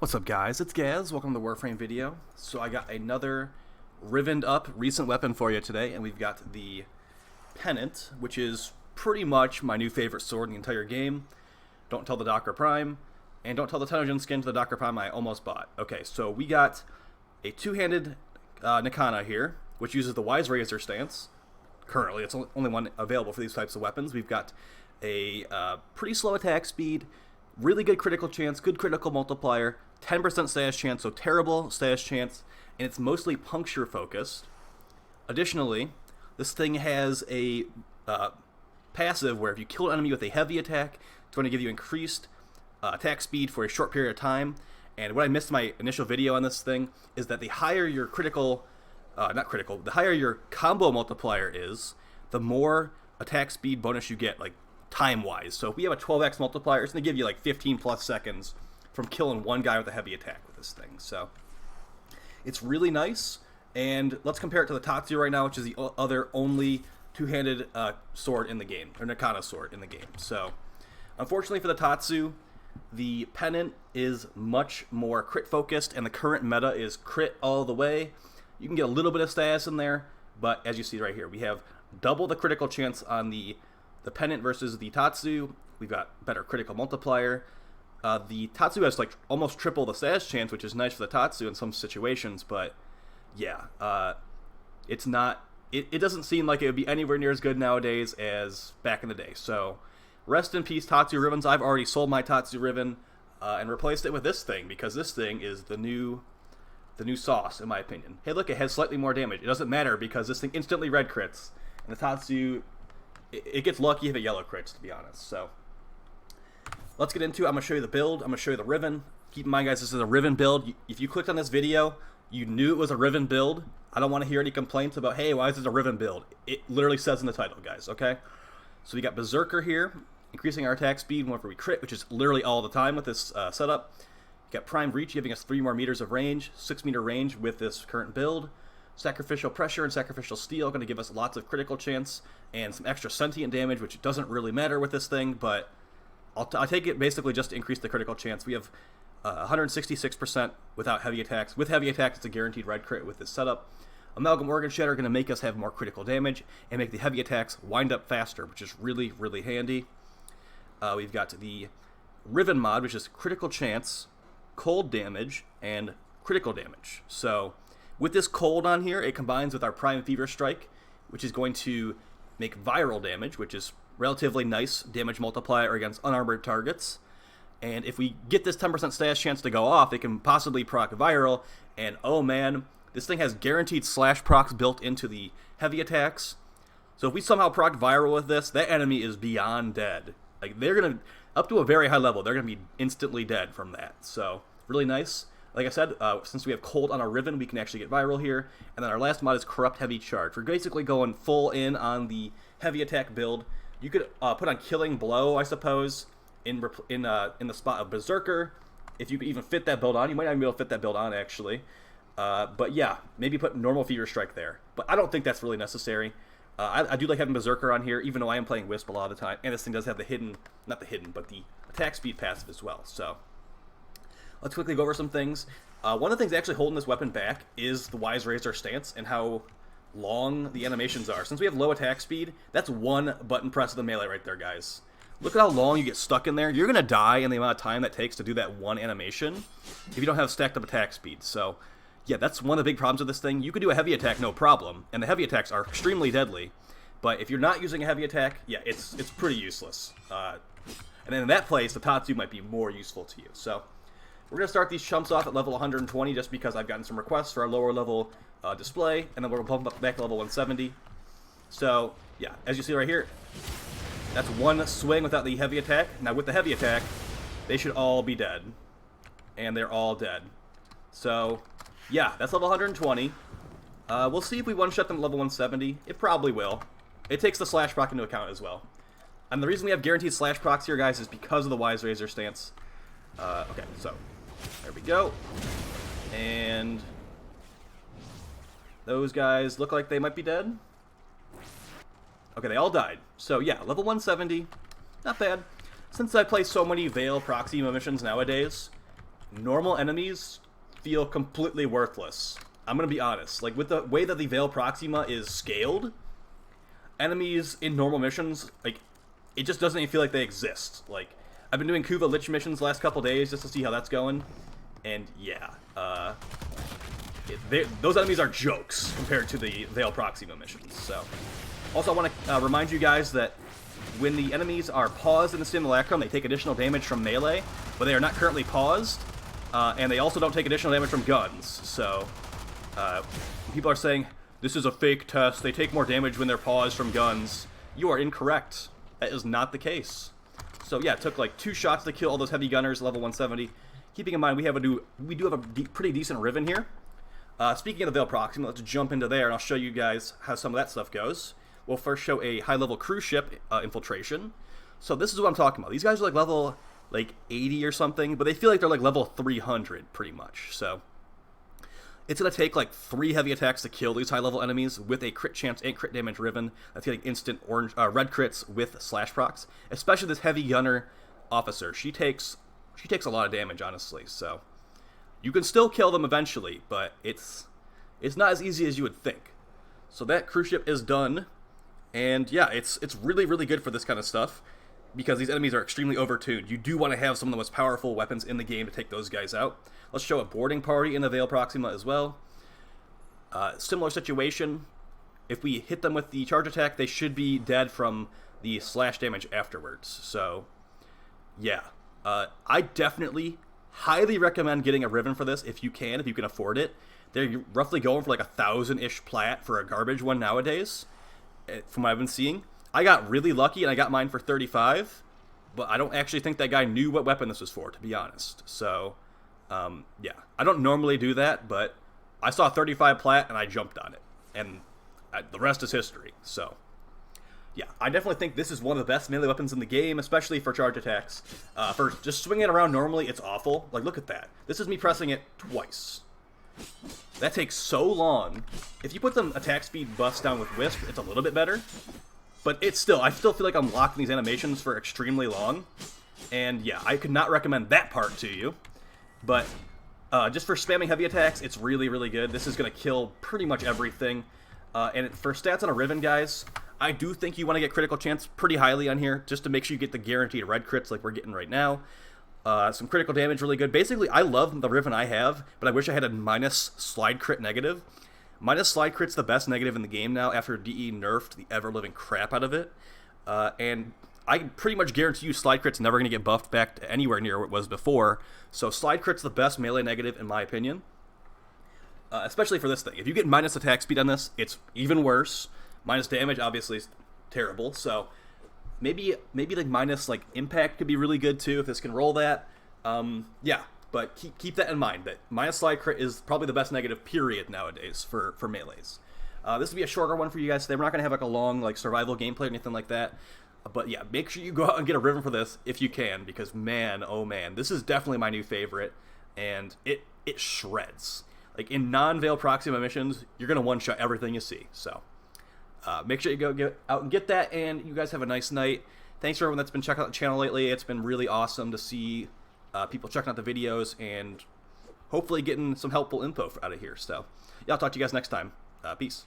What's up, guys? It's Gaz. Welcome to the Warframe video. So I got another Riven'd up recent weapon for you today, and we've got the Pennant, which is pretty much my new favorite sword in the entire game. Don't tell the Docker Prime, and don't tell the Tenogen skin to the Docker Prime I almost bought. Okay, so we got a two-handed Nikana here, which uses the Wise Razor stance. Currently, it's only one available for these types of weapons. We've got a pretty slow attack speed, really good critical chance, good critical multiplier, 10% stash chance, so terrible stash chance, and it's mostly puncture focused. Additionally, this thing has a passive where if you kill an enemy with a heavy attack, it's going to give you increased attack speed for a short period of time. And what I missed in my initial video on this thing is that the higher your the higher your combo multiplier is, the more attack speed bonus you get, like time-wise. So if we have a 12x multiplier, it's going to give you like 15 plus seconds from killing one guy with a heavy attack with this thing. So it's really nice. And let's compare it to the Tatsu right now, which is the other only two-handed sword in the game, or Nikana sword in the game. So unfortunately for the Tatsu, the Pennant is much more crit focused, and the current meta is crit all the way. You can get a little bit of status in there, but as you see right here, we have double the critical chance on the Pennant versus the Tatsu. We've got better critical multiplier. The Tatsu has like almost triple the stash chance, which is nice for the Tatsu in some situations, but yeah, it's not. It doesn't seem like it would be anywhere near as good nowadays as back in the day. So rest in peace, Tatsu Riven'ds. I've already sold my Tatsu Riven'd and replaced it with this thing because this thing is the new sauce, in my opinion. Hey, look, it has slightly more damage. It doesn't matter because this thing instantly red crits, and the Tatsu, it gets lucky if it yellow crits, to be honest. So let's get into it. I'm going to show you the build. I'm going to show you the Riven'd. Keep in mind, guys, this is a Riven'd build. If you clicked on this video, you knew it was a Riven'd build. I don't want to hear any complaints about, hey, why is this a Riven'd build? It literally says in the title, guys, okay? So we got Berserker here, increasing our attack speed whenever we crit, which is literally all the time with this setup. You got Prime Reach, giving us 3 more meters of range, 6 meter range with this current build. Sacrificial Pressure and Sacrificial Steel going to give us lots of critical chance and some extra sentient damage, which doesn't really matter with this thing, but I'll take it basically just to increase the critical chance. We have 166% without heavy attacks. With heavy attacks, it's a guaranteed red crit with this setup. Amalgam Organ Shatter going to make us have more critical damage and make the heavy attacks wind up faster, which is really, really handy. We've got the Riven'd mod, which is critical chance, cold damage, and critical damage. So with this cold on here, it combines with our Prime Fever Strike, which is going to make viral damage, which is relatively nice damage multiplier against unarmored targets. And if we get this 10% stash chance to go off, it can possibly proc viral. And oh man, this thing has guaranteed slash procs built into the heavy attacks. So if we somehow proc viral with this, that enemy is beyond dead. Like, they're going to, up to a very high level, they're going to be instantly dead from that. So really nice. Like I said, since we have cold on our Riven'd, we can actually get viral here. And then our last mod is Corrupt Heavy Charge. We're basically going full in on the heavy attack build. You could put on Killing Blow, I suppose, in the spot of Berserker. If you could even fit that build on. You might not even be able to fit that build on, actually. But yeah, maybe put normal Fever Strike there. But I don't think that's really necessary. I do like having Berserker on here, even though I am playing Wisp a lot of the time. And this thing does have the but the attack speed passive as well. So let's quickly go over some things. One of the things actually holding this weapon back is the Wise Razor stance and how long the animations are. Since we have low attack speed, that's one button press of the melee right there, guys. Look at how long you get stuck in there. You're going to die in the amount of time that takes to do that one animation if you don't have stacked up attack speed. So yeah, that's one of the big problems with this thing. You could do a heavy attack, no problem, and the heavy attacks are extremely deadly. But if you're not using a heavy attack, yeah, it's pretty useless. And then in that place, the Tatsu might be more useful to you. So we're going to start these chumps off at level 120 just because I've gotten some requests for our lower level display, and then we're going to bump up back to level 170. So yeah, as you see right here, that's one swing without the heavy attack. Now with the heavy attack, they should all be dead. And they're all dead. So yeah, that's level 120. We'll see if we one-shot them at level 170. It probably will. It takes the slash proc into account as well. And the reason we have guaranteed slash procs here, guys, is because of the Wise Razor stance. Okay, so there we go. And those guys look like they might be dead. Okay, they all died. So yeah, level 170, not bad. Since I play so many Veil proxy missions nowadays, normal enemies feel completely worthless. I'm gonna be honest. Like, with the way that the Veil Proxima is scaled, enemies in normal missions, like, it just doesn't even feel like they exist. Like, I've been doing Kuva Lich missions the last couple days just to see how that's going, and yeah, those enemies are jokes compared to the Veil Proxima missions. So, also I want to remind you guys that when the enemies are paused in the simulacrum, they take additional damage from melee, but they are not currently paused, and they also don't take additional damage from guns. So, people are saying, this is a fake test, they take more damage when they're paused from guns. You are incorrect. That is not the case. So yeah, it took like 2 shots to kill all those heavy gunners, level 170. Keeping in mind, we do have a pretty decent Riven here. Speaking of the Veil Proxima, let's jump into there, and I'll show you guys how some of that stuff goes. We'll first show a high-level cruise ship infiltration. So this is what I'm talking about. These guys are like level 80 or something, but they feel like they're like level 300 pretty much. So it's going to take like 3 heavy attacks to kill these high-level enemies with a crit chance and crit damage Riven. That's getting instant red crits with slash procs. Especially this heavy gunner officer. She takes a lot of damage, honestly. So you can still kill them eventually, but it's not as easy as you would think. So that cruise ship is done. And yeah, it's really, really good for this kind of stuff, because these enemies are extremely overtuned. You do want to have some of the most powerful weapons in the game to take those guys out. Let's show a boarding party in the Veil Proxima as well. Similar situation. If we hit them with the charge attack, they should be dead from the slash damage afterwards. So, yeah. I definitely highly recommend getting a Riven for this if you can afford it. They're roughly going for like 1,000-ish plat for a garbage one nowadays, from what I've been seeing. I got really lucky and I got mine for 35, but I don't actually think that guy knew what weapon this was for, to be honest. So, yeah, I don't normally do that, but I saw 35 plat and I jumped on it, and the rest is history. So, yeah, I definitely think this is one of the best melee weapons in the game, especially for charge attacks. For just swinging it around normally, it's awful. Like, look at that. This is me pressing it twice. That takes so long. If you put some attack speed buffs down with Wisp, it's a little bit better. But I still feel like I'm locking these animations for extremely long. And yeah, I could not recommend that part to you. But just for spamming heavy attacks, it's really, really good. This is going to kill pretty much everything. And for stats on a Riven, guys, I do think you want to get critical chance pretty highly on here, just to make sure you get the guaranteed red crits like we're getting right now. Some critical damage, really good. Basically, I love the Riven I have, but I wish I had a minus slide crit negative. Minus slide crit's the best negative in the game now after DE nerfed the ever-living crap out of it. And I pretty much guarantee you slide crit's never going to get buffed back to anywhere near what it was before. So slide crit's the best melee negative in my opinion. Especially for this thing. If you get minus attack speed on this, it's even worse. Minus damage, obviously, is terrible. So maybe like minus like impact could be really good too if this can roll that. Yeah, but keep that in mind. That minus slide crit is probably the best negative period nowadays for melees. This will be a shorter one for you guys today. We're not gonna have like a long like survival gameplay or anything like that. But yeah, make sure you go out and get a Riven for this if you can, because man, oh man, this is definitely my new favorite, and it shreds. Like in non-Veil Proxima missions, you're gonna one-shot everything you see. So make sure you go get out and get that, and you guys have a nice night. Thanks for everyone that's been checking out the channel lately. It's been really awesome to see people checking out the videos and hopefully getting some helpful info out of here. So yeah, I'll talk to you guys next time. Peace.